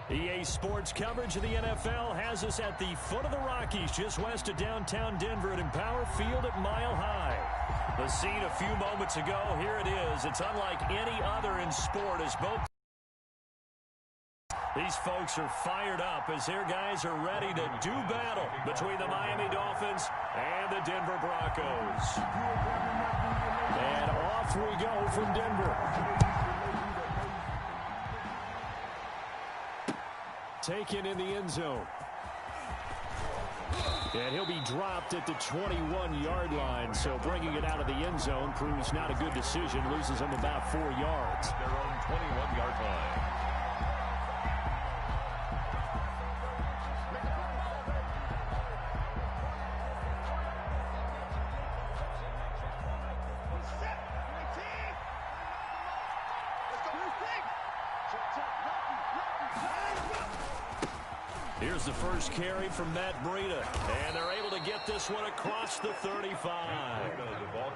EA Sports coverage of the NFL has us at the foot of the Rockies, just west of downtown Denver at Empower Field at Mile High. The scene a few moments ago, here it is. It's unlike any other in sport as both these folks are fired up as their guys are ready to do battle between the Miami Dolphins and the Denver Broncos. And off we go from Denver. Taken in the end zone. And he'll be dropped at the 21-yard line, so bringing it out of the end zone proves not a good decision. Loses him about 4 yards. Their own 21-yard line. Here's the first carry from Matt Breida, and they're able to get this one across the 35.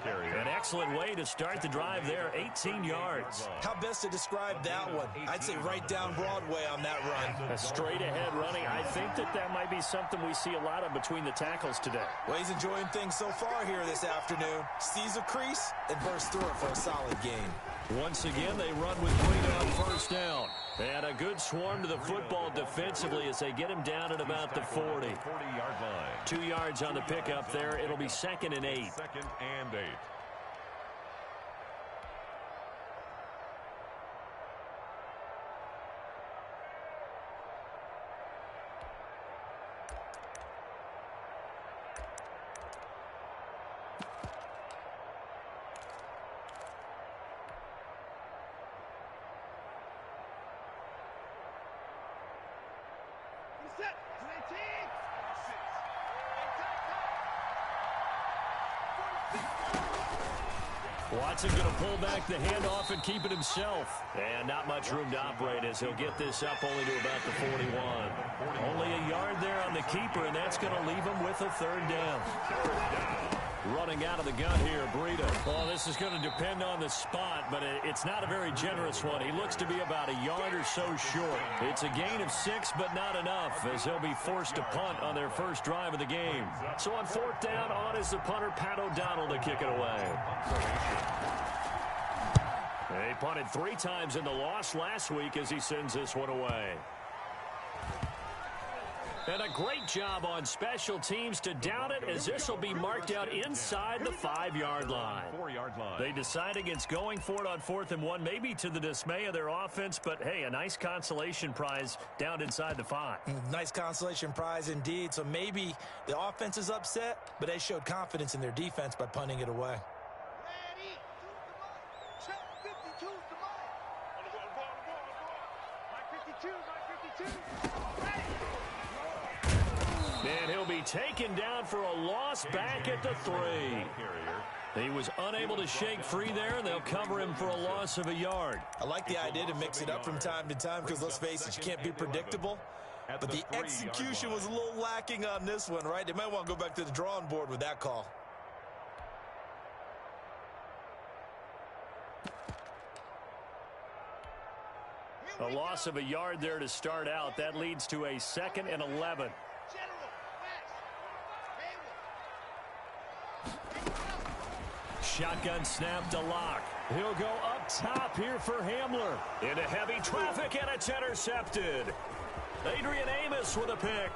An excellent way to start the drive there, 18 yards. How best to describe that one? I'd say right down Broadway on that run. A straight-ahead running. I think that might be something we see a lot of between the tackles today. Well, he's enjoying things so far here this afternoon. Sees a crease and bursts through it for a solid gain. Once again, they run with Breida on first down. And a good swarm to the football defensively as they get him down at about the 40. 40-yard line. 2 yards on the pickup there. It'll be 2nd and 8. 2nd and 8. Watson going to pull back the handoff and keep it himself. And not much room to operate as he'll get this up only to about the 41. Only a yard there on the keeper, and that's going to leave him with a 3rd down. Running out of the gun here, Breida. Well, this is going to depend on the spot, but it's not a very generous one. He looks to be about a yard or so short. It's a gain of 6, but not enough, as they'll be forced to punt on their first drive of the game. So on 4th down, on is the punter, Pat O'Donnell, to kick it away. They punted 3 times in the loss last week as he sends this one away. And a great job on special teams to down it, as this will be marked out inside the 5-yard line. 4-yard line. They decide against going for it on 4th and 1, maybe to the dismay of their offense, but hey, a nice consolation prize down inside the 5. Nice consolation prize indeed. So maybe the offense is upset, but they showed confidence in their defense by punting it away. And he'll be taken down for a loss back at the 3. He was unable to shake free there, and they'll cover him for a loss of a yard. I like the idea to mix it up from time to time because, let's face it, you can't be predictable. But the execution was a little lacking on this one, right? They might want to go back to the drawing board with that call. A loss of a yard there to start out. That leads to a 2nd and 11. Shotgun snap to Locke. He'll go up top here for Hamler. Into heavy traffic, and it's intercepted. Adrian Amos with a pick.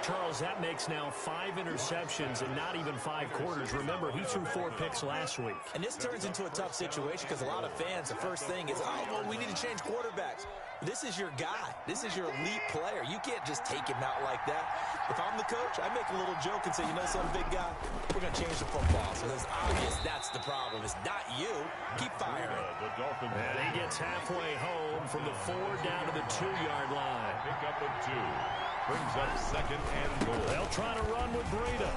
Charles, that makes now 5 interceptions in not even 5 quarters. Remember, he threw 4 picks last week. And this turns into a tough situation because a lot of fans, the first thing is, oh, well, we need to change quarterbacks. This is your guy. This is your elite player. You can't just take him out like that. If I'm the coach, I make a little joke and say, you know some big guy, we're going to change the football. So it's obvious that's the problem. It's not you. Keep firing. And he gets halfway home from the 4 down to the 2-yard line. Pick up a 2. Brings up 2nd and goal. They'll try to run with Breida.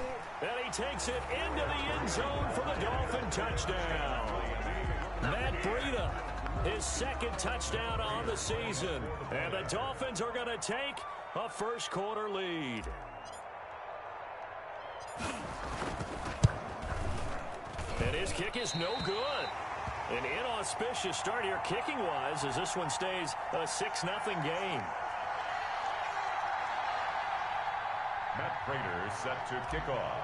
And he takes it into the end zone for the Dolphin touchdown. Matt Breida, his 2nd touchdown on the season. And the Dolphins are going to take a first-quarter lead. And his kick is no good. An inauspicious start here kicking-wise as this one stays a 6-0 game. Matt Prater set to kick off.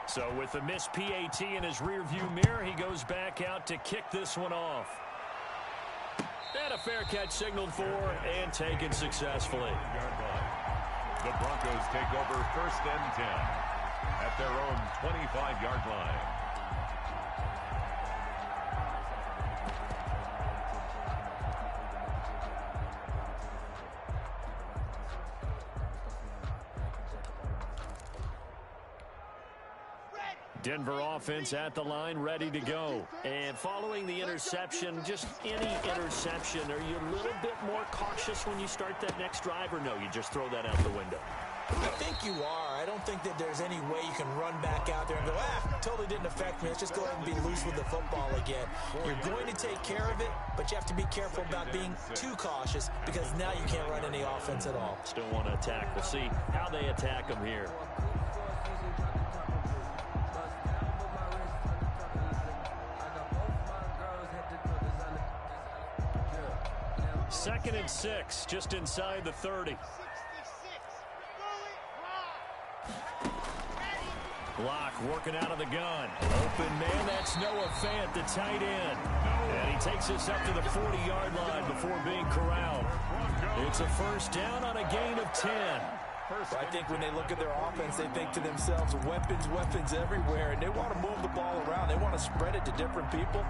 So with the missed PAT in his rearview mirror, he goes back out to kick this one off. And a fair catch signaled for and taken successfully. The Broncos take over 1st and 10 at their own 25-yard line. Denver offense at the line, ready to go. And following the interception, just any interception, are you a little bit more cautious when you start that next drive, or no, you just throw that out the window? I think you are. I don't think that there's any way you can run back out there and go, totally didn't affect me. Let's just go ahead and be loose with the football again. You're going to take care of it, but you have to be careful about being too cautious because now you can't run any offense at all. Still want to attack. We'll see how they attack them here. 2nd and 6, just inside the 30. Block working out of the gun. Open man, that's Noah Fant, the tight end. And he takes us up to the 40-yard line before being corralled. It's a 1st down on a gain of 10. I think when they look at their offense, they think to themselves, weapons everywhere, and they want to move the ball around. They want to spread it to different people,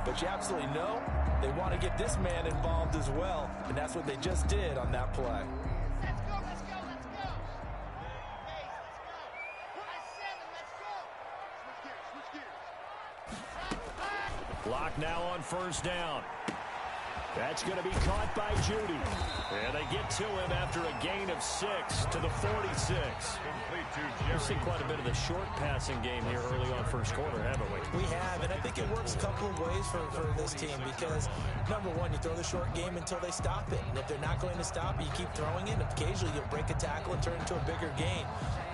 but you absolutely know they want to get this man involved as well, and that's what they just did on that play. Let's go. Block now on 1st down. That's going to be caught by Judy. And they get to him after a gain of 6 to the 46. We've seen quite a bit of the short passing game here early on 1st quarter, haven't we? We have, and I think it works a couple of ways for this team because, number one, you throw the short game until they stop it. And if they're not going to stop it, you keep throwing it. Occasionally, you'll break a tackle and turn it into a bigger gain.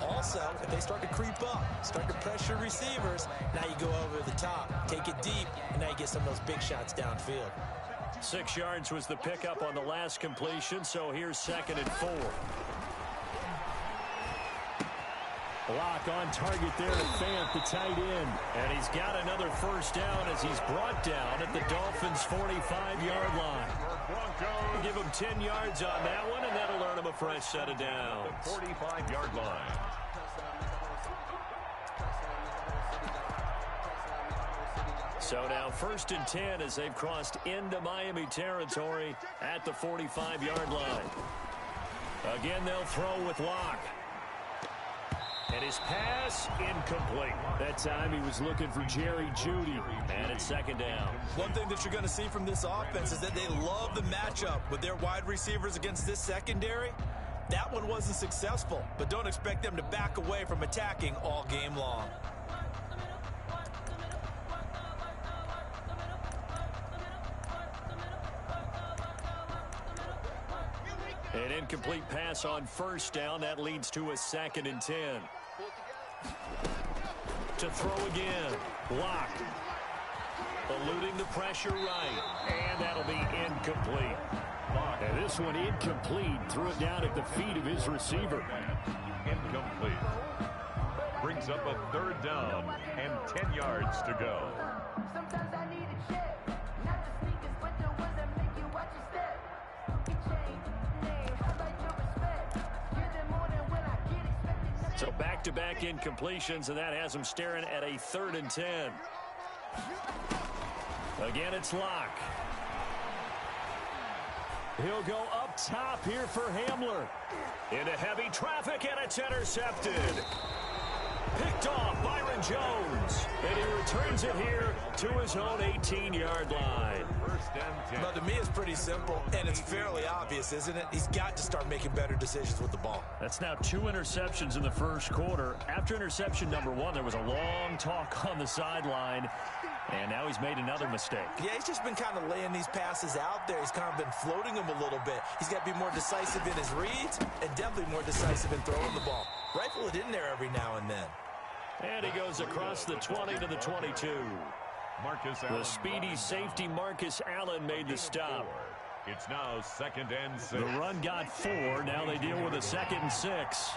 Also, if they start to creep up, start to pressure receivers, now you go over the top, take it deep, and now you get some of those big shots downfield. 6 yards was the pickup on the last completion, so here's 2nd and 4. Block on target there to Fant, the tight end. And he's got another 1st down as he's brought down at the Dolphins' 45-yard line. Give him 10 yards on that one, and that'll earn him a fresh set of downs. The 45-yard line. So now 1st and 10 as they've crossed into Miami territory at the 45-yard line. Again, they'll throw with Locke. And his pass incomplete. That time he was looking for Jerry Jeudy. And it's 2nd down. One thing that you're going to see from this offense is that they love the matchup with their wide receivers against this secondary. That one wasn't successful, but don't expect them to back away from attacking all game long. An incomplete pass on 1st down. That leads to a 2nd and 10. To throw again. Block. Eluding the pressure right. And that'll be incomplete. And this one incomplete. Threw it down at the feet of his receiver. Incomplete. Brings up a 3rd down and 10 yards to go. Sometimes I need a check. Not the sneakers, but the ones that make you watch your step. Get changed, name, how about your respect? Give them more than when I get expected. So back-to-back incompletions, and that has him staring at a 3rd and 10. Again, it's Locke. He'll go up top here for Hamler. Into heavy traffic, and it's intercepted. Picked off Byron Jones. And he returns it here to his own 18-yard line. 1st and 10. But to me, it's pretty simple, and it's fairly obvious, isn't it? He's got to start making better decisions with the ball. That's now 2 interceptions in the 1st quarter. After interception number 1, there was a long talk on the sideline. And now he's made another mistake. Yeah, he's just been kind of laying these passes out there. He's kind of been floating them a little bit. He's got to be more decisive in his reads and definitely more decisive in throwing the ball. Rifle it in there every now and then. And he goes across the 20 to the 22. Marcus The Allen speedy safety Marcus Allen made the stop. It's now 2nd and 6. The run got 4. Now they deal with a 2nd and 6.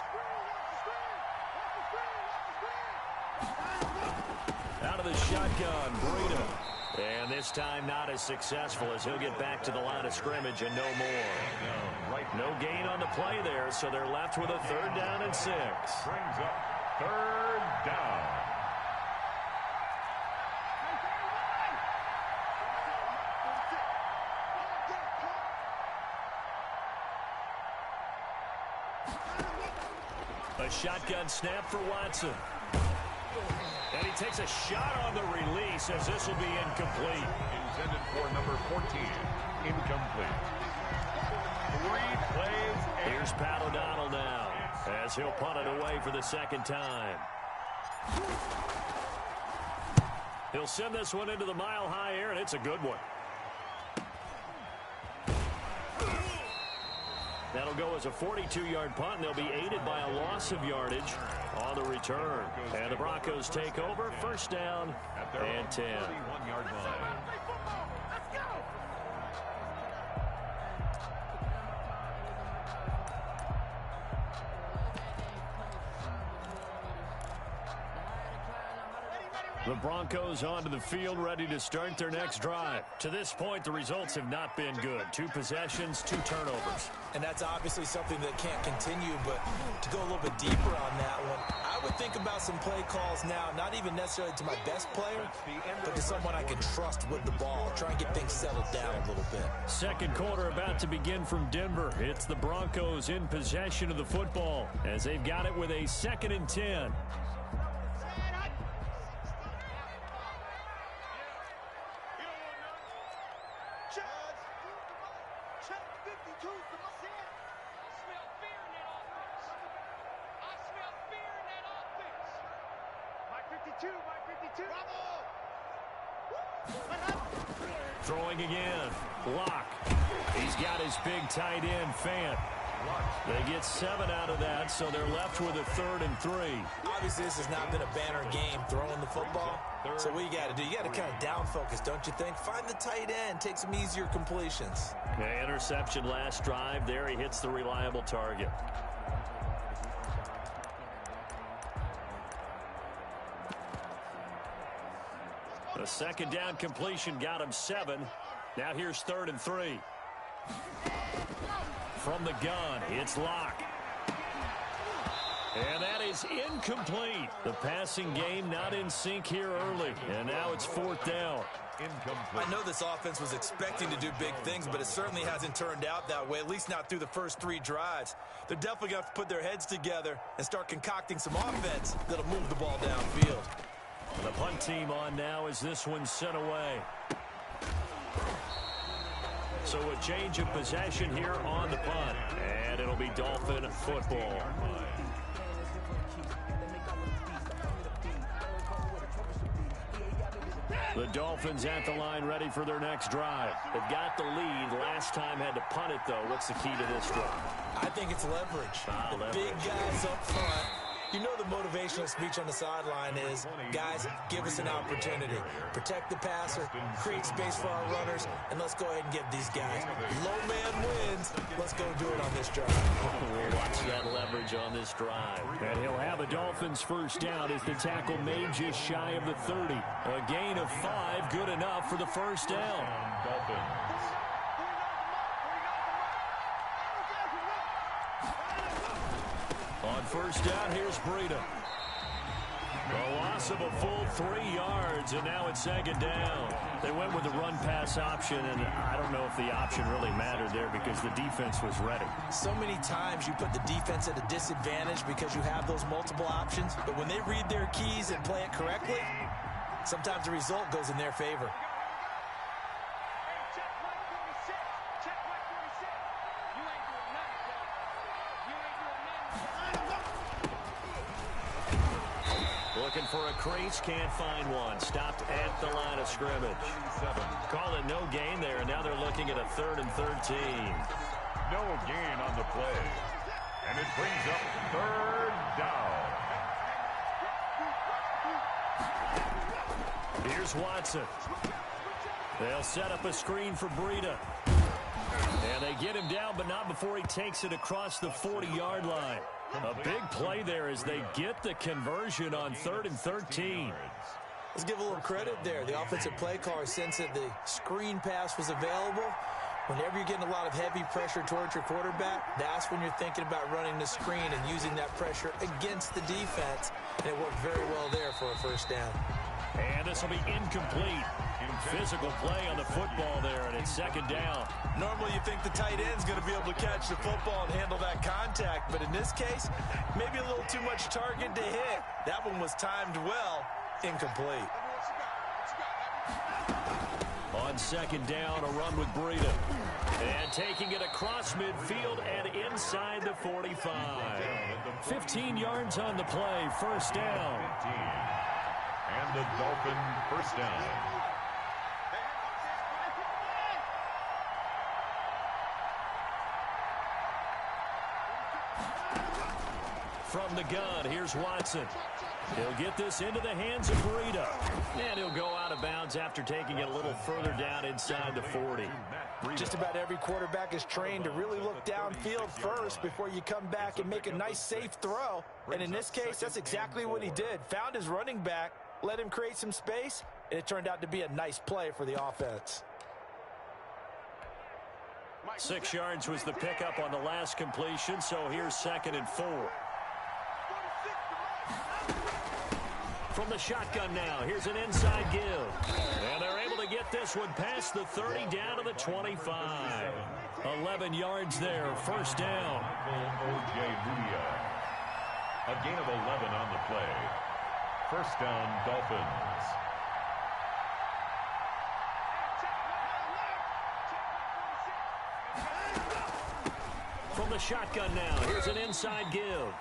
Out of the shotgun, Breida. And this time not as successful as he'll get back to the line of scrimmage and no more. No gain on the play there, so they're left with a 3rd down and 6. Brings up 3rd down. A shotgun snap for Watson. And he takes a shot on the release as this will be incomplete. Intended for number 14. Incomplete. 3 plays. Here's Pat O'Donnell now as he'll punt it away for the 2nd time. He'll send this one into the mile-high air, and it's a good one. That'll go as a 42-yard punt, and they'll be aided by a loss of yardage on the return. And the Broncos take over, 1st down and 10. 31-yard line. The Broncos onto the field, ready to start their next drive. To this point, the results have not been good. 2 possessions, 2 turnovers. And that's obviously something that can't continue, but to go a little bit deeper on that one, I would think about some play calls now, not even necessarily to my best player, but to someone I can trust with the ball. Try and get things settled down a little bit. 2nd quarter about to begin from Denver. It's the Broncos in possession of the football as they've got it with a 2nd and 10. Throwing again. Locke. He's got his big tight end, Fant. They get 7 out of that, so they're left with a 3rd and 3. Obviously, this has not been a banner game throwing the football. So what you got to do, you got to kind of down focus, don't you think? Find the tight end, take some easier completions. Okay, interception last drive. There he hits the reliable target. A 2nd down completion got him 7. Now here's 3rd and 3. From the gun, it's Locke. And that is incomplete. The passing game not in sync here early. And now it's 4th down. I know this offense was expecting to do big things, but it certainly hasn't turned out that way, at least not through the first 3 drives. They're definitely going to have to put their heads together and start concocting some offense that'll move the ball downfield. The punt team on now as this one's sent away. So a change of possession here on the punt. And it'll be Dolphin football. The Dolphins at the line ready for their next drive. They've got the lead. Last time had to punt it, though. What's the key to this drive? I think it's leverage. The big guys up front. You know the motivational speech on the sideline is, guys, give us an opportunity. Protect the passer, create space for our runners, and let's go ahead and get these guys. Low man wins. Let's go do it on this drive. We'll watch that leverage on this drive. And he'll have a Dolphins 1st down as the tackle made just shy of the 30. A gain of 5, good enough for the 1st down. Dolphins. On 1st down, here's Breida. A loss of a full 3 yards, and now it's 2nd down. They went with the run-pass option, and I don't know if the option really mattered there because the defense was ready. So many times you put the defense at a disadvantage because you have those multiple options, but when they read their keys and play it correctly, sometimes the result goes in their favor. Looking for a crease, can't find one. Stopped at the line of scrimmage. Call it no gain there, and now they're looking at a 3rd and 13. No gain on the play. And it brings up 3rd down. Here's Watson. They'll set up a screen for Breida. And they get him down, but not before he takes it across the 40-yard line. A big play there as they get the conversion on 3rd and 13. Let's give a little credit there. The offensive play caller sensed that the screen pass was available. Whenever you're getting a lot of heavy pressure towards your quarterback, that's when you're thinking about running the screen and using that pressure against the defense. And it worked very well there for a first down. And this will be incomplete. Physical play on the football there, and it's 2nd down. Normally you think the tight end's going to be able to catch the football and handle that contact, but in this case, maybe a little too much target to hit. That one was timed well, incomplete. On 2nd down, a run with Breida. And taking it across midfield and inside the 45. 15 yards on the play, first down. And the Dolphin first down. From the gun, here's Watson. He'll get this into the hands of Breida. And he'll go out of bounds after taking it a little further down inside the 40. Just about every quarterback is trained to really look downfield first before you come back and make a nice, safe throw. And in this case, that's exactly what he did. Found his running back, let him create some space, and it turned out to be a nice play for the offense. 6 yards was the pickup on the last completion, so here's 2nd and 4. From the shotgun now, here's an inside give. And they're able to get this one past the 30 down to the 25. 11 yards there, first down. O.J. Mudia. A gain of 11 on the play. First down, Dolphins. From the shotgun now, here's an inside give.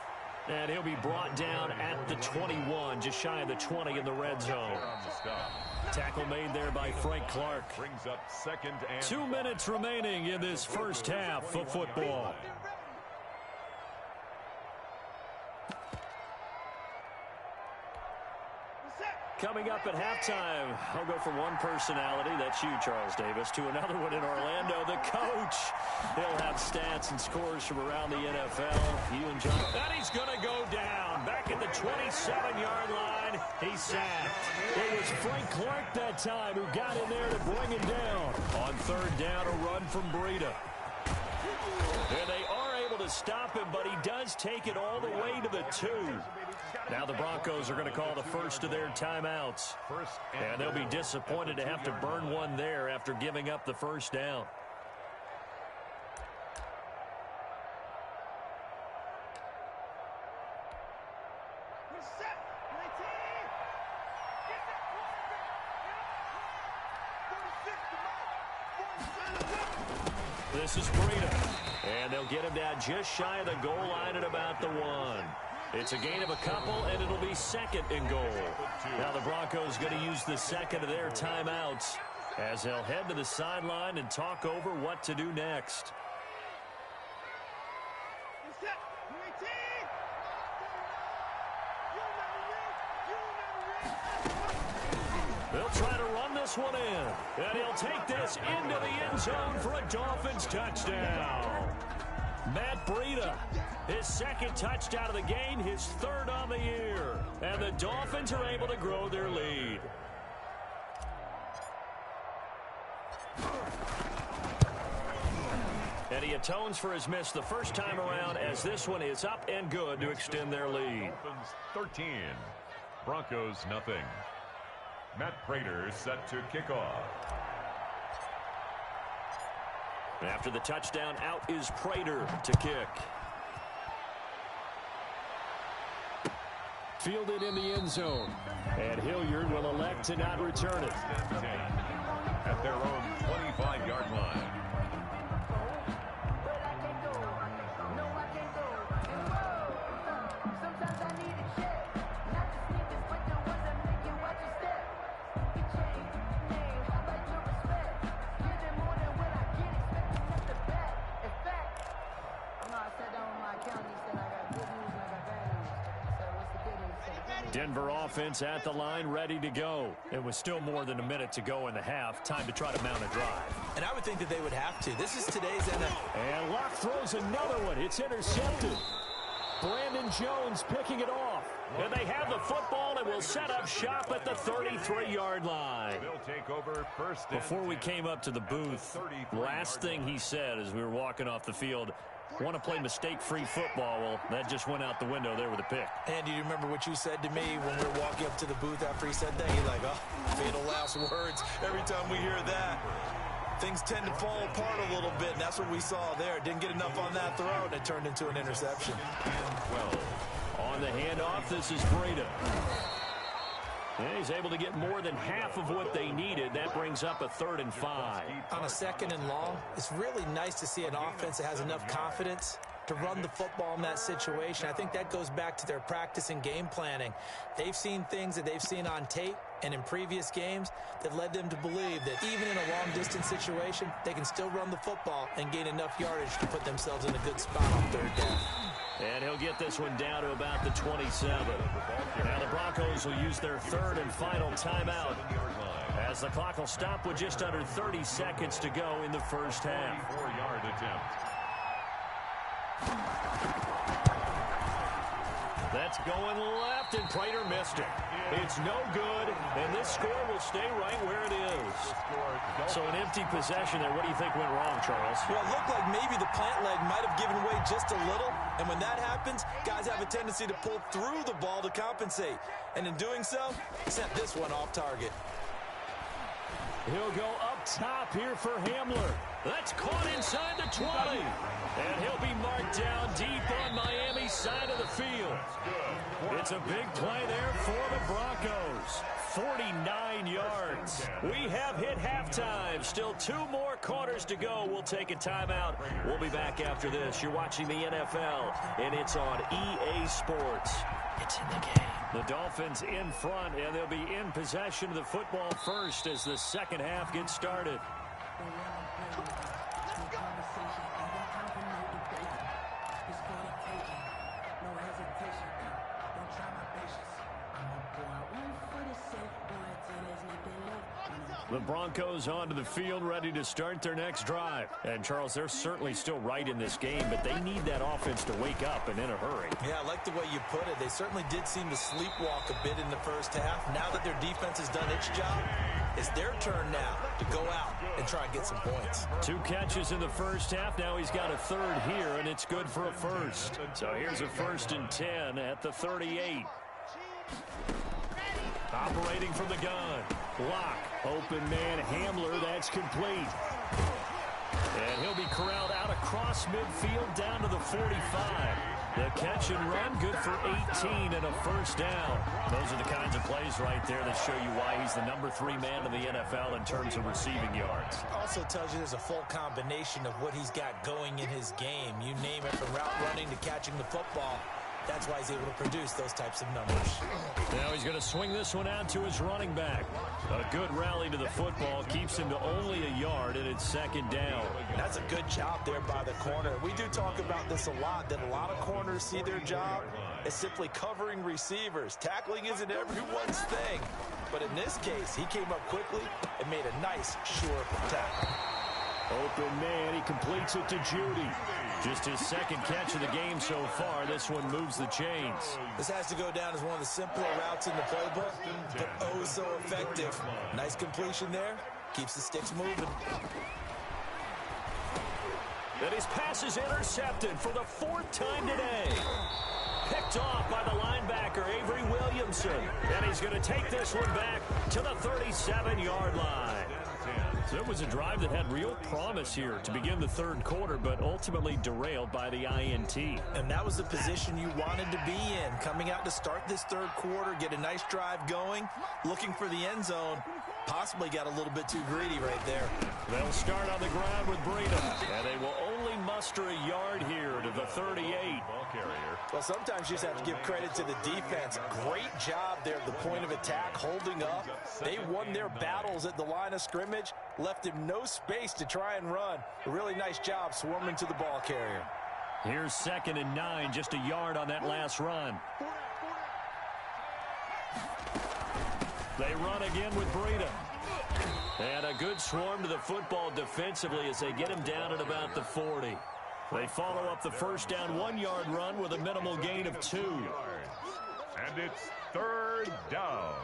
And he'll be brought down at the 21, just shy of the 20 in the red zone. Tackle made there by Frank Clark. Brings up 2nd and 2 minutes remaining in this first half of football. Coming up at halftime, I'll go from one personality, that's you, Charles Davis, to another one in Orlando, the coach. He'll have stats and scores from around the NFL. You and John. And he's going to go down. Back at the 27-yard line, he's sacked. It was Frank Clark that time who got in there to bring him down. On 3rd down, a run from Breida. And they are able to stop him, but he does take it all the way to the 2. Now the Broncos are going to call the first of their timeouts. And they'll be disappointed to have to burn one there after giving up the first down. This is Breida. And they'll get him down just shy of the goal line at about the 1. It's a gain of a couple, and it'll be 2nd and goal. Now the Broncos going to use the 2nd of their timeouts as they'll head to the sideline and talk over what to do next. They'll try to run this one in, and he'll take this into the end zone for a Dolphins touchdown. Matt Breida, his 2nd touchdown of the game, his 3rd on the year. And the Dolphins are able to grow their lead. And he atones for his miss the first time around as this one is up and good to extend their lead. Dolphins 13, Broncos nothing. Matt Prater set to kick off. After the touchdown, out is Prater to kick. Fielded in the end zone. And Hilliard will elect to not return it. At their own 25-yard line. Denver offense at the line, ready to go. It was still more than a minute to go in the half. Time to try to mount a drive. And I would think that they would have to. This is today's NFL. And Locke throws another one. It's intercepted. Brandon Jones picking it off. And they have the football and will set up shop at the 33-yard line. They'll take over first and Before we 10. came up to the booth, last thing he said as we were walking off the field, want to play mistake-free football. Well, that just went out the window there with a pick. And do you remember what you said to me when we were walking up to the booth after he said that? You're like, oh, fatal last words. Every time we hear that, things tend to fall apart a little bit, and that's what we saw there. Didn't get enough on that throw, and it turned into an interception. 12. On the handoff, this is Breida. And he's able to get more than half of what they needed. That brings up a 3rd and 5. On a 2nd and long, it's really nice to see an offense that has enough confidence to run the football in that situation. I think that goes back to their practice and game planning. They've seen things that they've seen on tape and in previous games that led them to believe that even in a long-distance situation, they can still run the football and gain enough yardage to put themselves in a good spot on 3rd down. And he'll get this one down to about the 27. Now the Broncos will use their 3rd and final timeout as the clock will stop with just under 30 seconds to go in the first half. 4-yard attempt. That's going left, and Prater missed it. It's no good, and this score will stay right where it is. So an empty possession there. What do you think went wrong, Charles? Well, it looked like maybe the plant leg might have given way just a little, and when that happens, guys have a tendency to pull through the ball to compensate. And in doing so, sent this one off target. He'll go up top here for Hamler. That's caught inside the 20. And he'll be marked down deep on Miami's side of the field. It's a big play there for the Broncos. 49 yards. We have hit halftime. Still 2 more quarters to go. We'll take a timeout. We'll be back after this. You're watching the NFL, and it's on EA Sports. It's in the game. The Dolphins in front, and they'll be in possession of the football first as the second half gets started. The Broncos onto the field, ready to start their next drive. And, Charles, they're certainly still right in this game, but they need that offense to wake up and in a hurry. Yeah, I like the way you put it. They certainly did seem to sleepwalk a bit in the first half. Now that their defense has done its job, it's their turn now to go out and try and get some points. 2 catches in the first half. Now he's got a 3rd here, and it's good for a first. So here's a 1st and 10 at the 38. Operating from the gun. Locke. Open man Hamler. That's complete. And he'll be corralled out across midfield down to the 45. The catch and run, good for 18 and a first down. Those are the kinds of plays right there that show you why he's the number 3 man in the NFL in terms of receiving yards. Also tells you there's a full combination of what he's got going in his game. You name it, from route running to catching the football. That's why he's able to produce those types of numbers. Now he's going to swing this one out to his running back. A good rally to the football keeps him to only a yard, and it's 2nd down. That's a good job there by the corner. We do talk about this a lot, that a lot of corners see their job as simply covering receivers. Tackling isn't everyone's thing. But in this case, he came up quickly and made a nice, sure tackle. Open man, he completes it to Judy. Just his 2nd catch of the game so far. This one moves the chains. This has to go down as one of the simpler routes in the playbook, but oh so effective. Nice completion there. Keeps the sticks moving. And his pass is intercepted for the 4th time today. Picked off by the linebacker, Avery Williamson. And he's going to take this one back to the 37-yard line. So it was a drive that had real promise here to begin the 3rd quarter, but ultimately derailed by the INT. And that was the position you wanted to be in. Coming out to start this 3rd quarter, get a nice drive going, looking for the end zone. Possibly got a little bit too greedy right there. They'll start on the ground with Breida, and they will only muster a yard here to the 38. Ball carrier. Well, sometimes you just have to give credit to the defense. Great job there at the point of attack, holding up. They won their battles at the line of scrimmage, left him no space to try and run. A really nice job swarming to the ball carrier. Here's 2nd and 9, just a yard on that last run. They run again with Breida. And a good swarm to the football defensively as they get him down at about the 40. They follow up the first down 1-yard run with a minimal gain of 2. And it's 3rd down.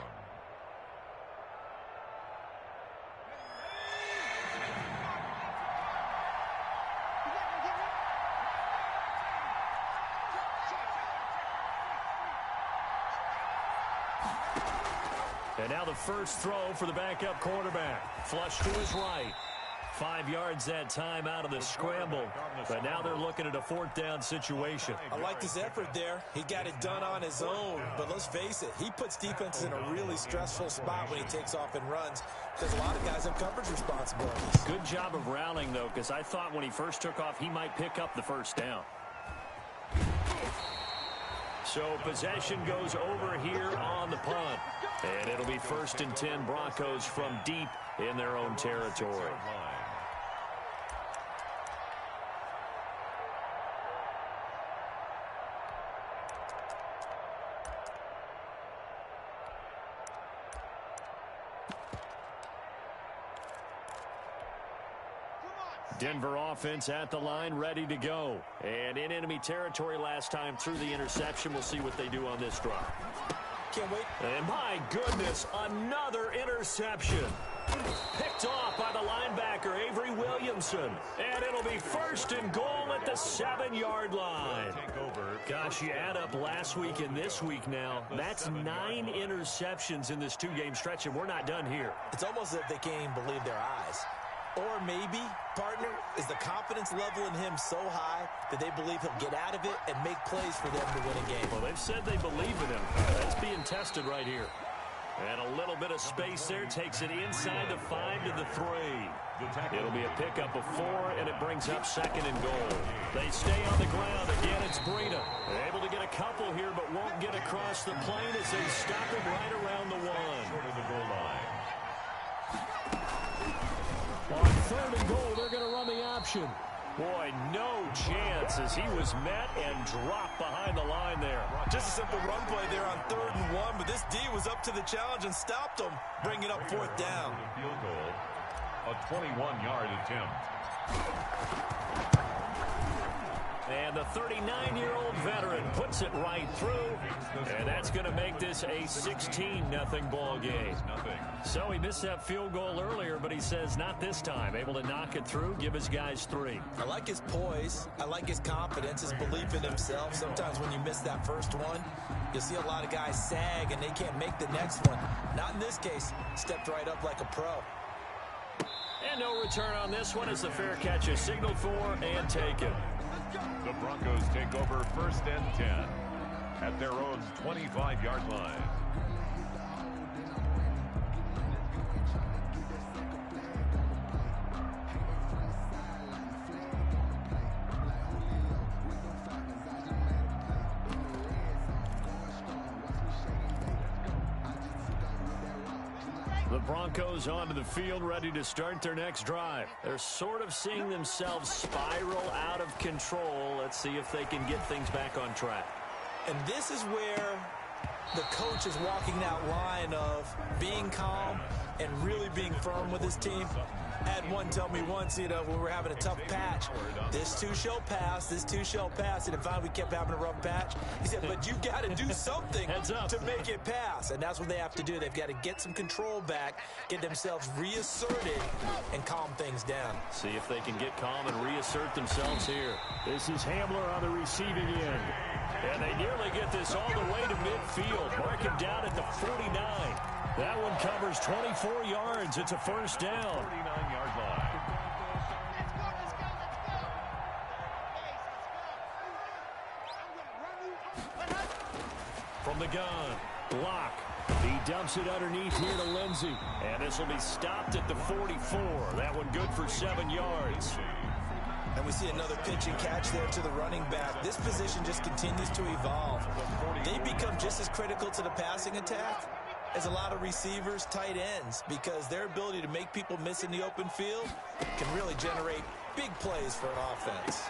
And now the first throw for the backup quarterback. Flush to his right. 5 yards that time out of the scramble. But now they're looking at a 4th down situation. I liked his effort there. He got it done on his own. But let's face it, he puts defenses in a really stressful spot when he takes off and runs because a lot of guys have coverage responsibilities. Good job of routing, though, because I thought when he first took off, he might pick up the first down. So possession goes over here on the punt. And it'll be 1st and 10 Broncos from deep in their own territory. Denver offense at the line, ready to go. And in enemy territory last time through the interception. We'll see what they do on this drive. Can't wait. And my goodness, another interception. Picked off by the linebacker, Avery Williamson. And it'll be 1st and goal at the 7-yard line. Gosh, you add up last week and this week now. That's 9 interceptions in this 2-game stretch, and we're not done here. It's almost as if they can't even believe their eyes. Or maybe, partner, is the confidence level in him so high that they believe he'll get out of it and make plays for them to win a game. Well, they've said they believe in him. That's being tested right here. And a little bit of space there takes it inside the 5 to the 3. It'll be a pickup of 4, and it brings up 2nd and goal. They stay on the ground. Again, it's Breida. They're able to get a couple here, but won't get across the plane as they stop him right around the 1. Short of the goal line. On 3rd and goal, they're going to run the option. Boy, no chance as he was met and dropped behind the line there. Just a simple run play there on 3rd and 1, but this D was up to the challenge and stopped him, bringing up 4th down. Field goal, a 21-yard attempt. And the 39-year-old veteran puts it right through. And that's going to make this a 16-0 ball game. So he missed that field goal earlier, but he says not this time. Able to knock it through, give his guys 3. I like his poise. I like his confidence, his belief in himself. Sometimes when you miss that first one, you'll see a lot of guys sag and they can't make the next one. Not in this case. Stepped right up like a pro. And no return on this one as the fair catch is signaled for and taken. The Broncos take over 1st and 10 at their own 25-yard line. The Broncos onto the field, ready to start their next drive. They're sort of seeing themselves spiral out of control. Let's see if they can get things back on track. And this is where the coach is walking that line of being calm and really being firm with his team. I had one tell me once, when we were having a tough patch, this too shall pass, this too shall pass. And if we kept having a rough patch, he said, but you got to do something to make it pass. And that's what they have to do. They've got to get some control back, get themselves reasserted, and calm things down. See if they can get calm and reassert themselves here. This is Hamler on the receiving end. And they nearly get this all the way to midfield. Mark him down at the 49. That one covers 24 yards. It's a 1st down. 39-yard line. From the gun, block. He dumps it underneath here to Lindsey. And this will be stopped at the 44. That one good for 7 yards. And we see another pitch and catch there to the running back. This position just continues to evolve. They become just as critical to the passing attack as a lot of receivers, tight ends, because their ability to make people miss in the open field can really generate big plays for an offense.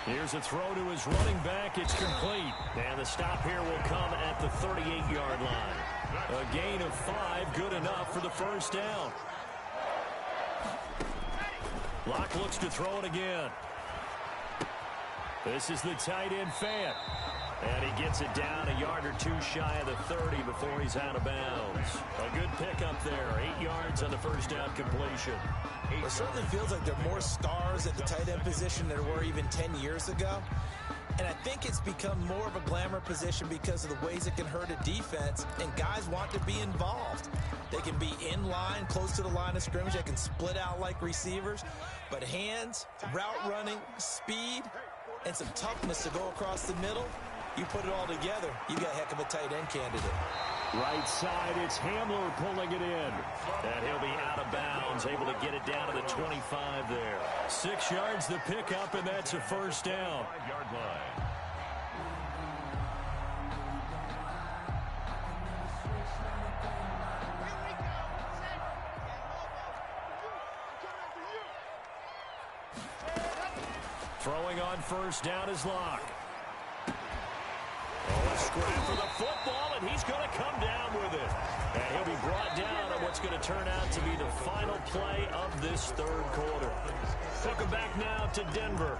Here's a throw to his running back. It's complete. And the stop here will come at the 38-yard line. A gain of 5, good enough for the first down. Locke looks to throw it again. This is the tight end Fant. And he gets it down a yard or two shy of the 30 before he's out of bounds. A good pickup there. 8 yards on the first down completion. It certainly feels like there are more stars at the tight end position than there were even 10 years ago. And I think it's become more of a glamour position because of the ways it can hurt a defense, and guys want to be involved. They can be in line, close to the line of scrimmage. They can split out like receivers. But hands, route running, speed, and some toughness to go across the middle, you put it all together, you got a heck of a tight end candidate. Right side, it's Hamler pulling it in. And he'll be out of bounds, able to get it down to the 25 there. 6 yards the pickup, and that's a first down. 5-yard line. Throwing on first down is Locke. Oh, a scrap for the football, and he's going to come down with it. And he'll be brought down on what's going to turn out to be the final play of this third quarter. Welcome back now to Denver.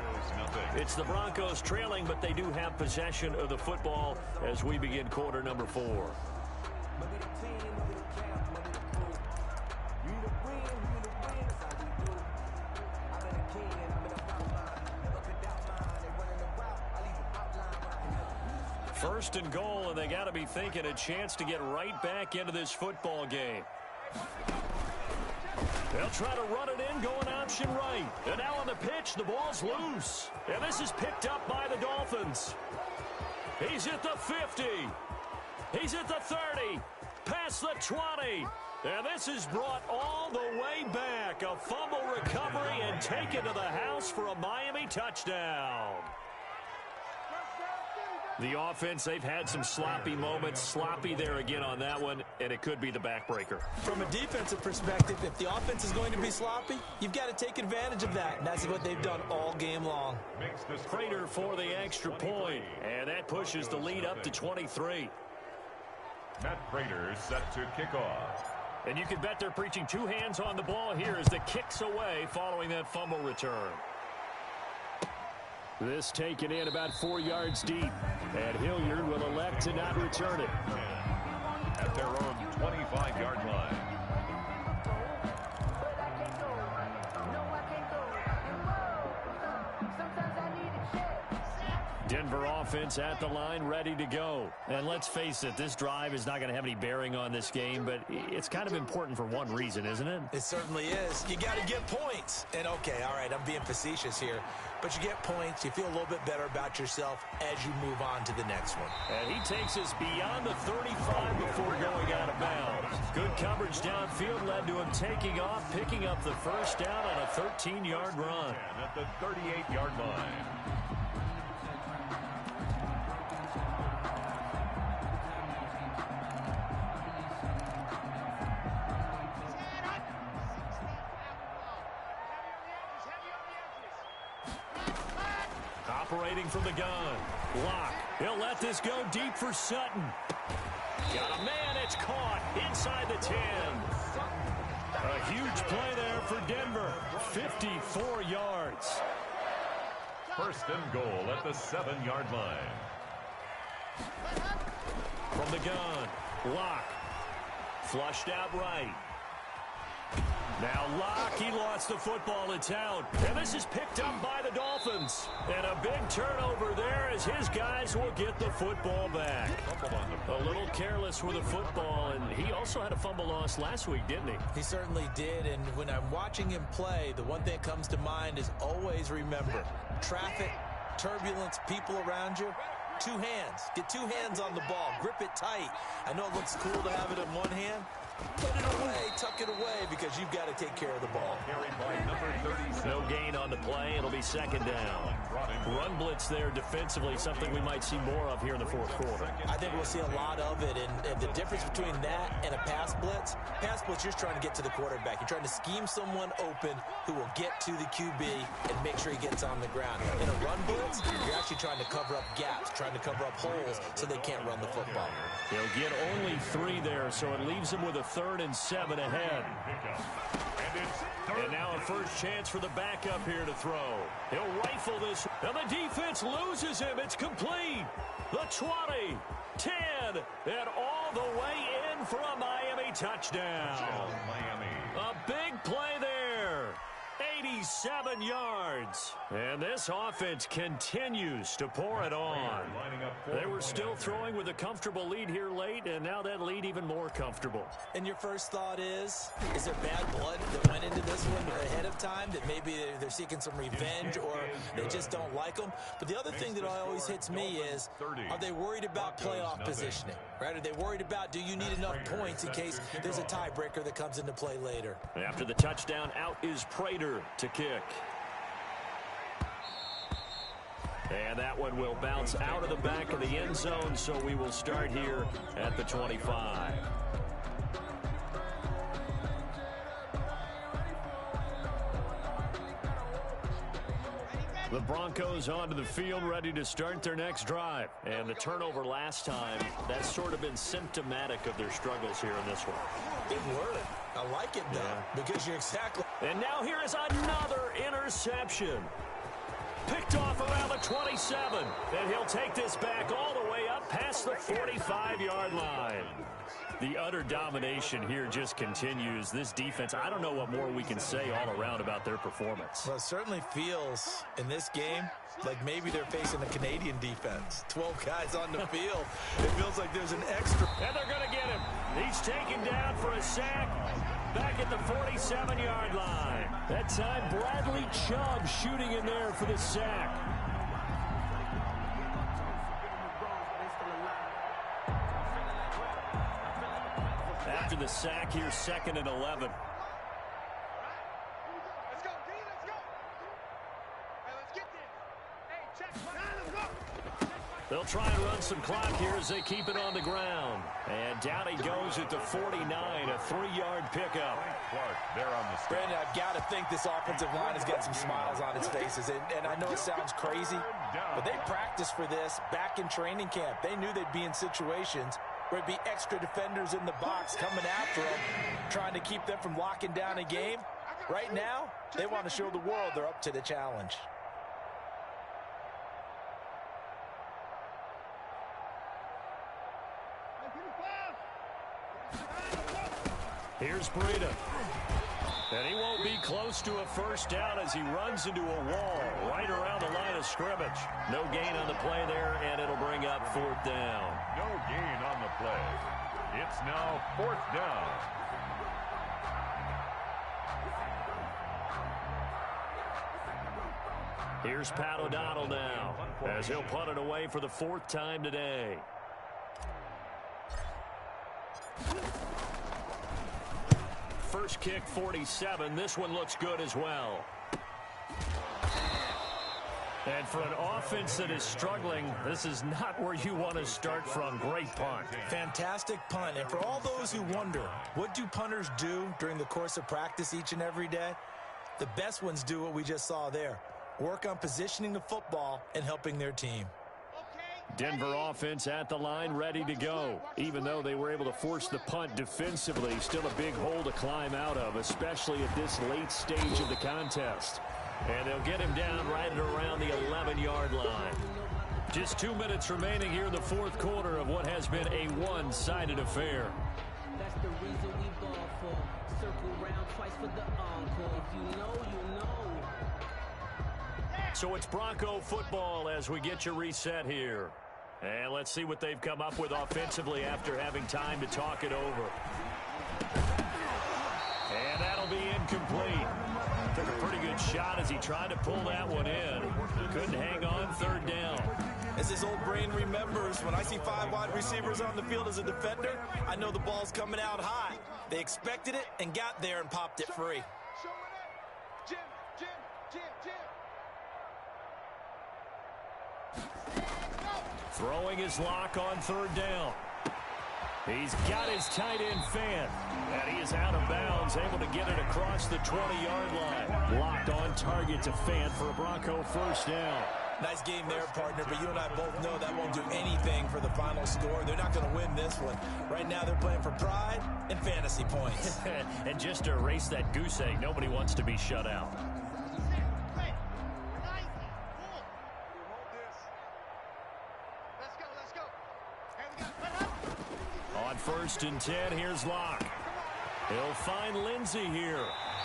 It's the Broncos trailing, but they do have possession of the football as we begin quarter number 4. First and goal, and they got to be thinking a chance to get right back into this football game. They'll try to run it in, going option right. And now on the pitch, the ball's loose. And this is picked up by the Dolphins. He's at the 50. He's at the 30. Past the 20. And this is brought all the way back. A fumble recovery and taken to the house for a Miami touchdown. The offense, they've had some sloppy moments. Sloppy there again on that one, and it could be the backbreaker. From a defensive perspective, if the offense is going to be sloppy, you've got to take advantage of that. And that's what they've done all game long. Prater for the extra point, and that pushes the lead up to 23. Matt Prater set to kick off. And you can bet they're preaching 2 hands on the ball here as the kick's away following that fumble return. This taken in about 4 yards deep. And Hilliard will elect to not return it. At their own 25-yard line. Denver offense at the line, ready to go. And let's face it, this drive is not going to have any bearing on this game, but it's kind of important for one reason, isn't it? It certainly is. You got to get points. And, okay, all right, I'm being facetious here. But you get points, you feel a little bit better about yourself as you move on to the next one. And he takes us beyond the 35 before going out of bounds. Good coverage downfield led to him taking off, picking up the first down on a 13-yard run. At the 38-yard line. Operating from the gun. Locke. He'll let this go deep for Sutton. Got a man. It's caught inside the 10. A huge play there for Denver. 54 yards. First and goal at the 7-yard line. From the gun. Locke. Flushed out right. Now Locke, he lost the football. It's out. And this is picked up by the Dolphins. And a big turnover there as his guys will get the football back. A little careless with the football, and he also had a fumble loss last week, didn't he? He certainly did, and when I'm watching him play, the one thing that comes to mind is always remember, traffic, turbulence, people around you, 2 hands. Get 2 hands on the ball. Grip it tight. I know it looks cool to have it in one hand, Put it away, tuck it away, because you've got to take care of the ball. Carried by number 37. No gain on the play. It'll be second down. Run blitz there defensively, something we might see more of here in the fourth quarter. I think we'll see a lot of it, and the difference between that and a pass blitz, you're just trying to get to the quarterback. You're trying to scheme someone open who will get to the QB and make sure he gets on the ground. In a run blitz, you're actually trying to cover up gaps, trying to cover up holes so they can't run the football. He'll get only 3 there, so it leaves him with a 3rd and 7 ahead. And now a first chance for the backup here to throw. He'll rifle this, and the defense loses him. It's complete. The 20, 10, and all the way in for a Miami touchdown. Miami. A big play there. 87 yards. And this offense continues to pour it on. They were still throwing with a comfortable lead here late, and now that lead even more comfortable. And your first thought is there bad blood that went into this one ahead of time, that maybe they're seeking some revenge or they just don't like them? But the other thing that always hits me is, are they worried about playoff positioning? Right? Are they worried about, do you need enough points in case there's a tiebreaker that comes into play later? After the touchdown, out is Prater to kick. And that one will bounce out of the back of the end zone, so we will start here at the 25. The Broncos onto the field, ready to start their next drive. And the turnover last time, that's sort of been symptomatic of their struggles here in this one. Big word. I like it, though, because you're exactly... And now here is another interception. Picked off around the 27. And he'll take this back all the way up past the 45-yard line. The utter domination here just continues. This defense, I don't know what more we can say all around about their performance. Well, it certainly feels in this game like maybe they're facing a Canadian defense. 12 guys on the field. It feels like there's an extra. And they're going to get him. He's taken down for a sack back at the 47-yard line. That time, Bradley Chubb shooting in there for the sack. After the sack, here's 2nd and 11. They'll try and run some clock here as they keep it on the ground. And down he goes at the 49, a 3-yard pickup. Clark there on the Brandon, I've got to think this offensive line has got some smiles on its faces. And I know it sounds crazy, but they practiced for this back in training camp. They knew they'd be in situations where it'd be extra defenders in the box coming after them, trying to keep them from locking down a game. Right now, they want to show the world they're up to the challenge. Here's Breida. And he won't be close to a first down as he runs into a wall right around the line of scrimmage. No gain on the play there, and it'll bring up 4th down. No gain on the play. It's now 4th down. Here's Pat O'Donnell now as he'll punt it away for the 4th time today. First kick, 47. This one looks good as well. And for an offense that is struggling, this is not where you want to start from. Great punt. Fantastic punt. And for all those who wonder, what do punters do during the course of practice each and every day? The best ones do what we just saw there. Work on positioning the football and helping their team. Denver offense at the line, ready to go. Even though they were able to force the punt defensively, still a big hole to climb out of, especially at this late stage of the contest. And they'll get him down right at around the 11-yard line. Just 2 minutes remaining here in the 4th quarter of what has been a one-sided affair. That's the reason we ball for. Circle round twice for the encore. If you know, you know. So it's Bronco football as we get you reset here. And let's see what they've come up with offensively after having time to talk it over. And that'll be incomplete. Took a pretty good shot as he tried to pull that one in. Couldn't hang on 3rd down. As a his old brain remembers. When I see 5 wide receivers on the field as a defender, I know the ball's coming out high. They expected it and got there and popped it free. Throwing his lock on 3rd down. He's got his tight end Fant, and he is out of bounds, able to get it across the 20-yard line. Locked on target to Fant for a Bronco 1st down. Nice game there, partner, but you and I both know that won't do anything for the final score. They're not going to win this one. Right now they're playing for pride and fantasy points. And just to erase that goose egg, nobody wants to be shut out. On 1st and 10, here's Locke. He'll find Lindsey here,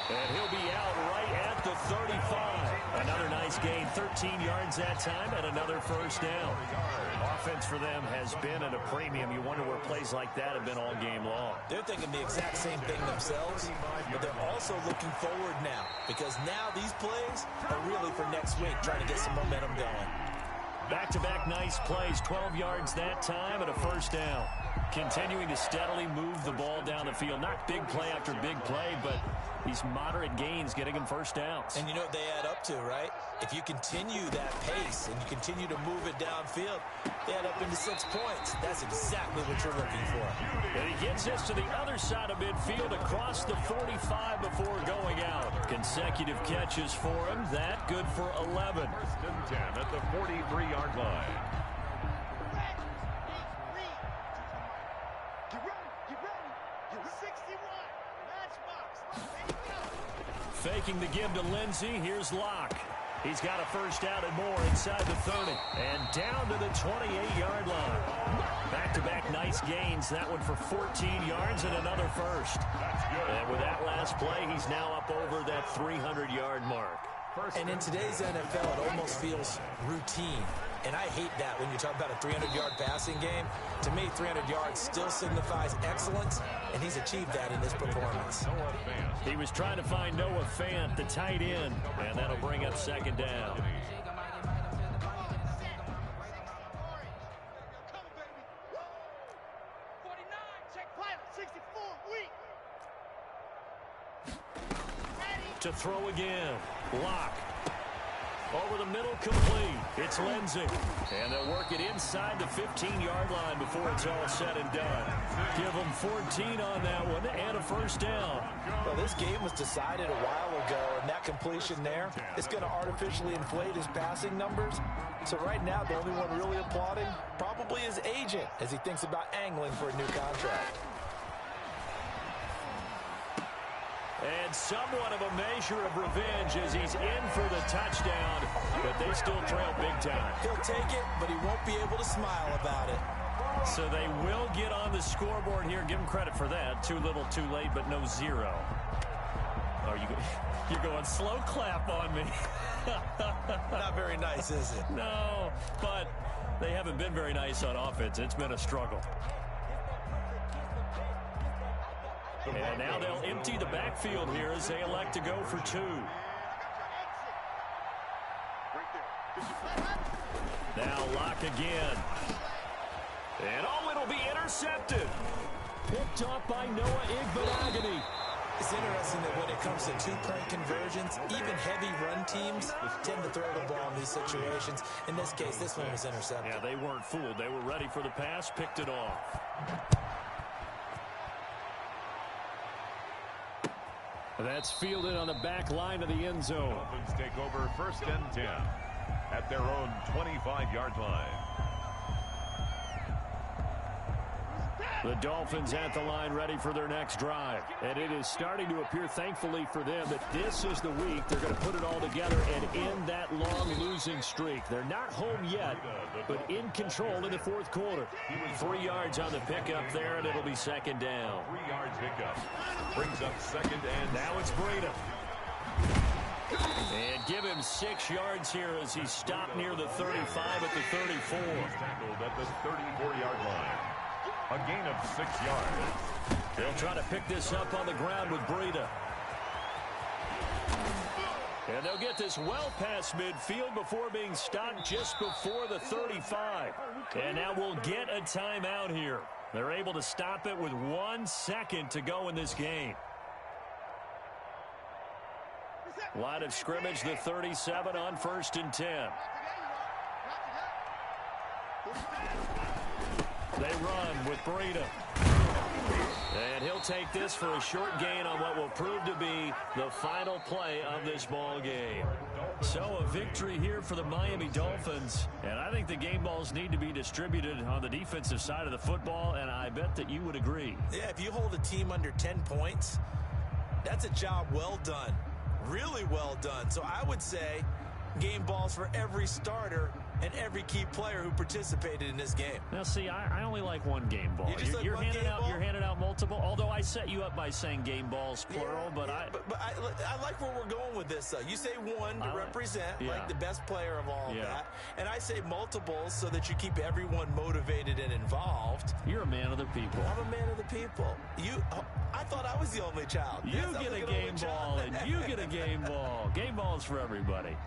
and he'll be out right at the 35. Another nice gain, 13 yards that time, and another 1st down. Offense for them has been at a premium. You wonder where plays like that have been all game long. They're thinking the exact same thing themselves, but they're also looking forward now, because now these plays are really for next week, trying to get some momentum going. Back-to-back nice plays, 12 yards that time, and a 1st down. Continuing to steadily move the ball down the field. Not big play after big play, but these moderate gains getting them 1st downs. And you know what they add up to, right? If you continue that pace and you continue to move it downfield, they add up into 6 points. That's exactly what you're looking for. And he gets us to the other side of midfield across the 45 before going out. Consecutive catches for him. That good for 11. 1st and 10 at the 43-yard line. Faking the give to Lindsey. Here's Locke. He's got a 1st down and more inside the 30. And down to the 28-yard line. Back-to-back nice gains. That one for 14 yards and another 1st. And with that last play, he's now up over that 300-yard mark. And in today's NFL, it almost feels routine. And I hate that when you talk about a 300-yard passing game. To me, 300 yards still signifies excellence, and he's achieved that in this performance. He was trying to find Noah Fant, the tight end, and that'll bring up 2nd down. To throw again. Locke. Over the middle, complete. It's Lindsey. And they'll work it inside the 15-yard line before it's all said and done. Give them 14 on that one and a 1st down. Well, this game was decided a while ago, and that completion there is going to artificially inflate his passing numbers. So right now, the only one really applauding probably his agent as he thinks about angling for a new contract. And somewhat of a measure of revenge as he's in for the touchdown, but they still trail big time. He'll take it, but he won't be able to smile about it. So they will get on the scoreboard here. Give him credit for that. Too little, too late, but no 0. Oh, you're going slow clap on me. Not very nice, is it? No, but they haven't been very nice on offense. It's been a struggle. And now they'll empty the backfield here as they elect to go for 2. Now Locke again. And it'll be intercepted. Picked off by Noah Igbinoghene. It's interesting that when it comes to 2-point conversions, even heavy run teams tend to throw the ball in these situations. In this case, this one was intercepted. Yeah, they weren't fooled. They were ready for the pass, picked it off. That's fielded on the back line of the end zone. Dolphins take over 1st and 10 at their own 25-yard line. The Dolphins at the line ready for their next drive. And it is starting to appear, thankfully for them, that this is the week they're going to put it all together and end that long losing streak. They're not home yet, but in control in the 4th quarter. 3 yards on the pickup there, and it'll be 2nd down. 3 yards pickup. Brings up 2nd and... Now it's Breida. And give him 6 yards here as he's stopped near the 35 at the 34. Tackled at the 34-yard line. A gain of 6 yards. They'll try to pick this up on the ground with Breida. And they'll get this well past midfield before being stopped just before the 35. And now we'll get a timeout here. They're able to stop it with 1 second to go in this game. Line of scrimmage, the 37 on 1st and 10. They run with Breida. And he'll take this for a short gain on what will prove to be the final play of this ball game. So a victory here for the Miami Dolphins. And I think the game balls need to be distributed on the defensive side of the football, and I bet that you would agree. Yeah, if you hold a team under 10 points, that's a job well done. Really well done. So I would say game balls for every starter and every key player who participated in this game. Now, see, I only like one game ball. You're handing out multiple, although I set you up by saying game balls, plural, but I like where we're going with this, though. You say one to represent, like the best player of all of that, and I say multiples so that you keep everyone motivated and involved. You're a man of the people. I'm a man of the people. I thought I was the only child. You get a game ball, and you get a game ball. Game balls for everybody.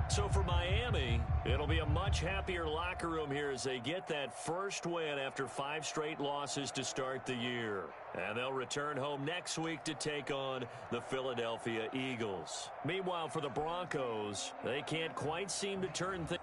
So for Miami, it'll be a much happier locker room here as they get that first win after 5 straight losses to start the year. And they'll return home next week to take on the Philadelphia Eagles. Meanwhile, for the Broncos, they can't quite seem to turn things.